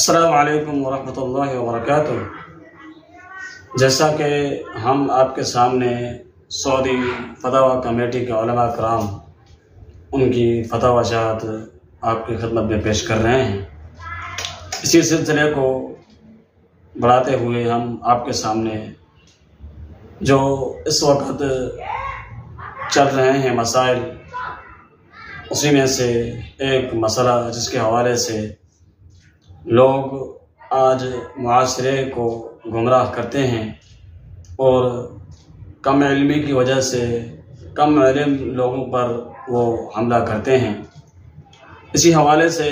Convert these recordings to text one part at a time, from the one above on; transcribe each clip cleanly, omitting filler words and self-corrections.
السلام علیکم ورحمۃ اللہ وبرکاتہ۔ جیسا کہ ہم آپ کے سامنے سعودی فتویٰ کمیٹی کے علماء کرام ان کی فتویٰ جات آپ کی خدمت میں پیش کر رہے ہیں، اسی سلسلے کو بڑھاتے ہوئے ہم آپ کے سامنے جو اس وقت چل رہے ہیں مسائل، اسی میں سے ایک مسئلہ جس کے حوالے سے لوگ آج معاشرے کو گمراہ کرتے ہیں اور کم علمی کی وجہ سے کم علم لوگوں پر وہ حملہ کرتے ہیں، اسی حوالے سے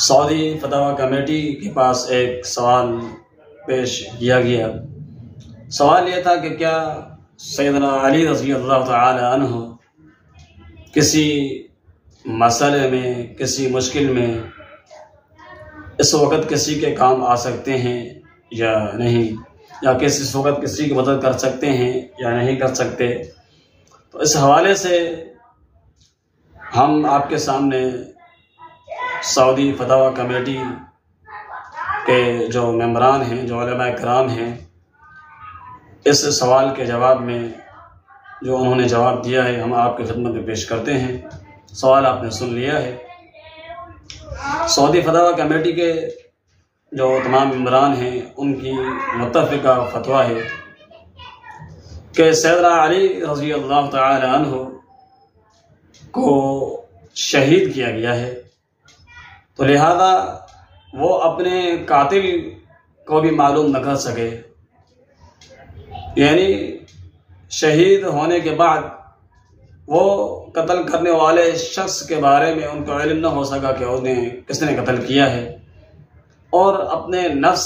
سعودی فتویٰ کمیٹی کے پاس ایک سوال پیش کیا گیا۔ سوال یہ تھا کہ کیا سیدنا علی رضی اللہ تعالی عنہ کسی مسئلے میں، کسی مشکل میں اس وقت کسی کے کام آ سکتے ہیں یا نہیں، یا اس وقت کسی کی مدد کر سکتے ہیں یا نہیں کر سکتے؟ تو اس حوالے سے ہم آپ کے سامنے سعودی فتویٰ کمیٹی کے جو ممبران ہیں، جو علماء کرام ہیں، اس سوال کے جواب میں جو انہوں نے جواب دیا ہے ہم آپ کی خدمت میں پیش کرتے ہیں۔ سوال آپ نے سن لیا ہے۔ سعودی فتویٰ کمیٹی کے جو تمام ممبران ہیں ان کی متفقہ فتویٰ ہے کہ سیدنا علی رضی اللہ تعالی عنہ کو شہید کیا گیا ہے، تو لہذا وہ اپنے قاتل کو بھی معلوم نہ کر سکے، یعنی شہید ہونے کے بعد وہ قتل کرنے والے شخص کے بارے میں ان کو علم نہ ہو سکا کہ انہیں کس نے قتل کیا ہے، اور اپنے نفس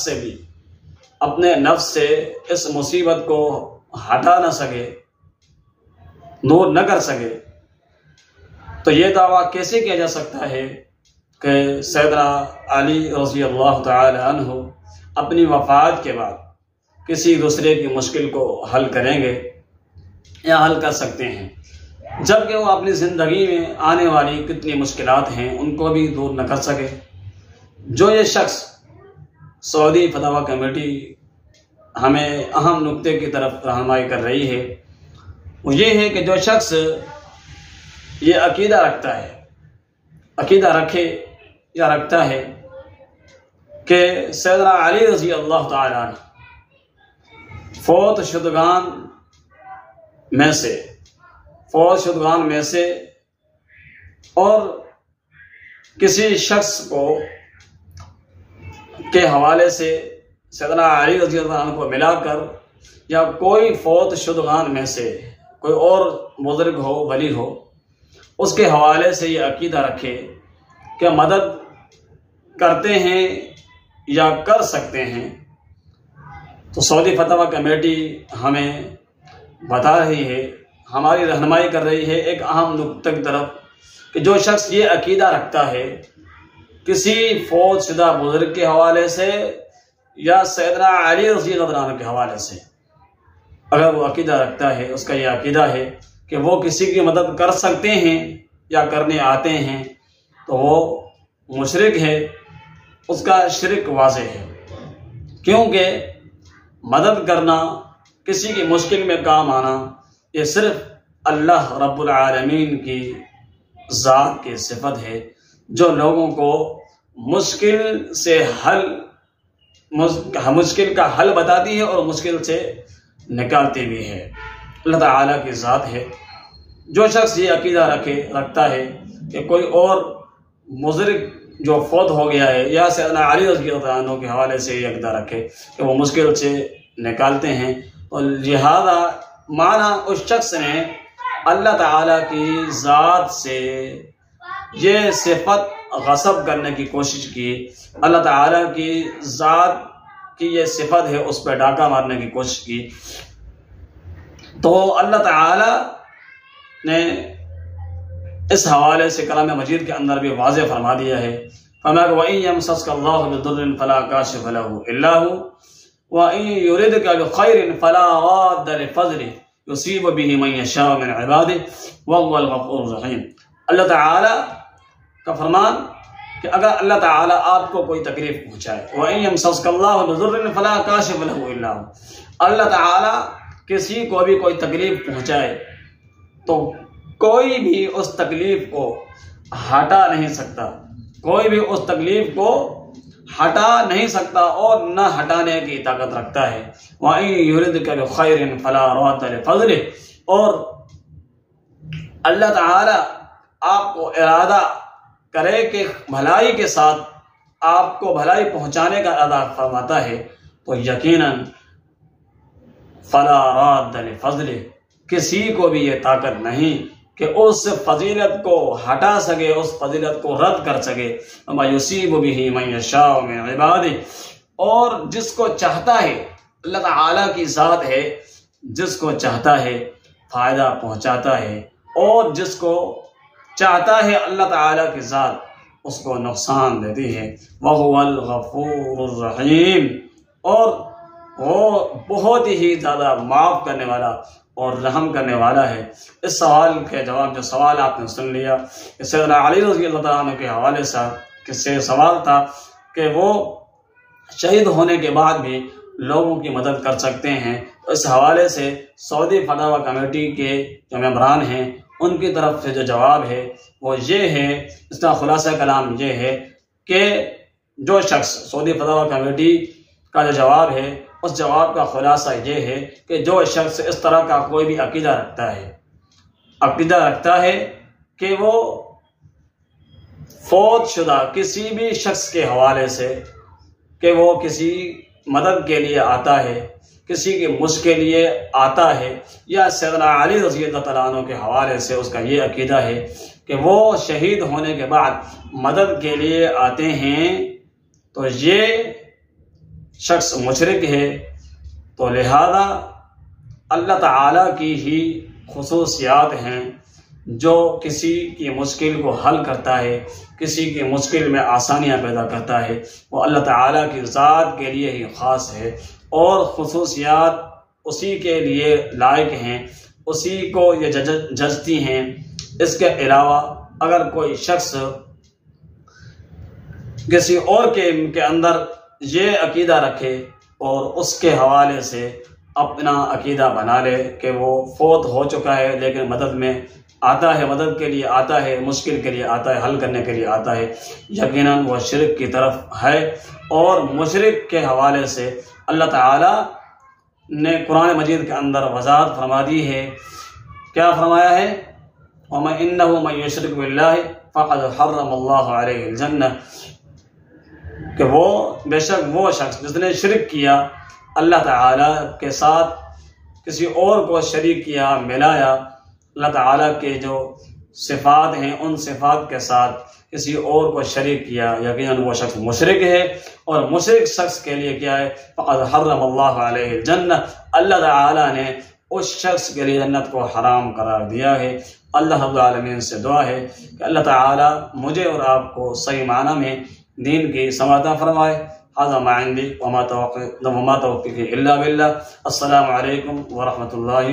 سے اس مصیبت کو ہٹا نہ سکے، دور نہ کر سکے، تو یہ دعویٰ کیسے کیا جا سکتا ہے کہ سیدنا علی رضی اللہ تعالی عنہ اپنی وفات کے بعد کسی دوسرے کی مشکل کو حل کریں گے یا حل کر سکتے ہیں، جبکہ وہ اپنی زندگی میں آنے والی کتنی مشکلات ہیں ان کو بھی دور نہ کر سکے۔ جو یہ شخص سعودی فتویٰ کمیٹی ہمیں اہم نقطے کی طرف رہنمائی کر رہی ہے وہ یہ ہے کہ جو شخص یہ عقیدہ رکھتا ہے کہ سیدنا علی رضی اللہ تعالی عنہ فوت شدگان میں سے اور کسی شخص کے حوالے سے سیدنا علی رضی اللہ عنہ کو ملا کر، یا کوئی فوت شدگان میں سے کوئی اور بزرگ ہو، ولی ہو، اس کے حوالے سے یہ عقیدہ رکھے کہ مدد کرتے ہیں یا کر سکتے ہیں، تو سعودی فتویٰ کمیٹی ہمیں بتا رہی ہے، ہماری رہنمائی کر رہی ہے ایک اہم نقطہ کی طرف کہ جو شخص یہ عقیدہ رکھتا ہے کسی فوت شدہ بزرگ کے حوالے سے یا سیدنا علی رضی اللہ عنہ کے حوالے سے، اگر وہ عقیدہ رکھتا ہے، اس کا یہ عقیدہ ہے کہ وہ کسی کی مدد کر سکتے ہیں یا کرنے آتے ہیں، تو وہ مشرک ہے، اس کا شرک واضح ہے، کیونکہ مدد کرنا، کسی کی مشکل میں کام آنا، یہ صرف اللہ رب العالمین کی ذات کی صفت ہے جو لوگوں کو مشکل کا حل بتاتی ہے اور مشکل سے نکالتی بھی ہے، اللہ تعالیٰ کی ذات ہے۔ جو شخص یہ عقیدہ رکھتا ہے کہ کوئی اور بزرگ جو فوت ہو گیا ہے یا سیدنا علی رضی اللہ عنہ کے حوالے سے یہ عقیدہ رکھے کہ وہ مشکل سے نکالتے ہیں، اور لہذا معنی اس شخص نے اللہ تعالیٰ کی ذات سے یہ صفت غصب کرنے کی کوشش کی، اللہ تعالیٰ کی ذات کی یہ صفت ہے اس پہ ڈاکہ مارنے کی کوشش کی، تو اللہ تعالیٰ نے اس حوالے سے کلام مجید کے اندر بھی واضح فرما دیا ہے، وَإِن يَمْسَسْكَ اللَّهُ بِضُرٍّ فَلَا كَاشِفَ لَهُ إِلَّا هُوَ وَإِن يُرِدْكَ بِخَيْرٍ فَلَا رَادَّ لِفَضْلِهِ يُصِيبُ بِهِ مَن يَشَاءُ مِنْ عِبَادِهِ وَهُوَ الْغَفُورُ الرَّحِيمُ۔ اللہ تعالی کا فرمان کہ اگر اللہ تعالیٰ آپ کو کوئی تکلیف پہنچائے، وَإِن يَمْسَسْكَ اللَّهُ بِضُرٍّ فَلَا كَاشِفَ لَهُ إِلَّا هُوَ، اللہ تعالیٰ کسی کو بھی کوئی تکلیف پہنچائے تو کوئی بھی اس تکلیف کو ہٹا نہیں سکتا، کوئی بھی اس تکلیف کو ہٹا نہیں سکتا اور نہ ہٹانے کی طاقت رکھتا ہے۔ وَإِن يُرِدْكَ بِخَيْرٍ فَلَا رَادَّ لِفَضْلِهِ، اور اللہ تعالیٰ آپ کو ارادہ کرے کہ بھلائی کے ساتھ آپ کو بھلائی پہنچانے کا ارادہ فرماتا ہے تو یقیناً فَلَا رَادَّ لِفَضْلِهِ، کسی کو بھی یہ طاقت نہیں کہ اس فضیلت کو ہٹا سکے، اس فضیلت کو رد کر سکے۔ وَمَا يُصِيبُ بِهِ مَن يَشَاءُ مِنْ عِبَادِهِ، اور جس کو چاہتا ہے، اللہ تعالیٰ کی ذات ہے، جس کو چاہتا ہے فائدہ پہنچاتا ہے، اور جس کو چاہتا ہے اللہ تعالیٰ کی ذات اس کو نقصان دیتی ہے۔ وَهُوَ الْغَفُورُ الرَّحِيمُ، اور وہ بہت ہی زیادہ معاف کرنے والا اور رحم کرنے والا ہے۔ اس سوال کے جواب، جو سوال آپ نے سن لیا، کہ سیدنا علی رضی اللہ تعالیٰ عنہ کے حوالے سے سوال تھا کہ وہ شہید ہونے کے بعد بھی لوگوں کی مدد کر سکتے ہیں، اس حوالے سے سعودی فتاوی کمیٹی کے جو ممبران ہیں ان کی طرف سے جو جواب ہے وہ یہ ہے، اس کا خلاصہ کلام یہ ہے کہ جو شخص، سعودی فتاوی کمیٹی کا جو جواب ہے اس جواب کا خلاصہ یہ ہے کہ جو شخص اس طرح کا کوئی بھی عقیدہ رکھتا ہے کہ وہ فوت شدہ کسی بھی شخص کے حوالے سے، کہ وہ کسی مدد کے لیے آتا ہے، کسی کی مشق کے لیے آتا ہے، یا سیدنا علی رضی اللہ تعالیٰ عنہ کے حوالے سے اس کا یہ عقیدہ ہے کہ وہ شہید ہونے کے بعد مدد کے لیے آتے ہیں، تو یہ شخص مشرک ہے۔ تو لہذا اللہ تعالیٰ کی ہی خصوصیات ہیں جو کسی کی مشکل کو حل کرتا ہے، کسی کی مشکل میں آسانیاں پیدا کرتا ہے، وہ اللہ تعالیٰ کی ذات کے لیے ہی خاص ہے، اور خصوصیات اسی کے لیے لائق ہیں، اسی کو یہ جچتی ہیں۔ اس کے علاوہ اگر کوئی شخص کسی اور کے اندر یہ عقیدہ رکھے اور اس کے حوالے سے اپنا عقیدہ بنا لے کہ وہ فوت ہو چکا ہے لیکن مدد میں آتا ہے، مدد کے لیے آتا ہے، مشکل کے لیے آتا ہے، حل کرنے کے لیے آتا ہے، یقیناً وہ شرک کی طرف ہے۔ اور مشرک کے حوالے سے اللہ تعالیٰ نے قرآن مجید کے اندر وضاحت فرما دی ہے۔ کیا فرمایا ہے؟ وَمَا إِنَّهُ مَن يُشْرِكْ بِاللَّهِ فَقَدْ حَرَّمَ اللَّهُ عَلَيْهِ الْجَنَّةَ، کہ وہ بے شک وہ شخص جس نے شرک کیا، اللہ تعالیٰ کے ساتھ کسی اور کو شریک کیا، ملایا، اللہ تعالیٰ کے جو صفات ہیں ان صفات کے ساتھ کسی اور کو شریک کیا، یقیناً وہ شخص مشرک ہے۔ اور مشرک شخص کے لیے کیا ہے؟ فقد حرم اللہ علیہ الجنہ، اللہ تعالیٰ نے اس شخص کے لیے جنت کو حرام قرار دیا ہے۔ اللہ رب العالمین سے دعا ہے کہ اللہ تعالیٰ مجھے اور آپ کو صحیح معنی میں دین کی سماعت فرمائے۔ ھذا ما عندي وما توفیقی الا باللہ۔ السلام علیکم ورحمۃ اللہ۔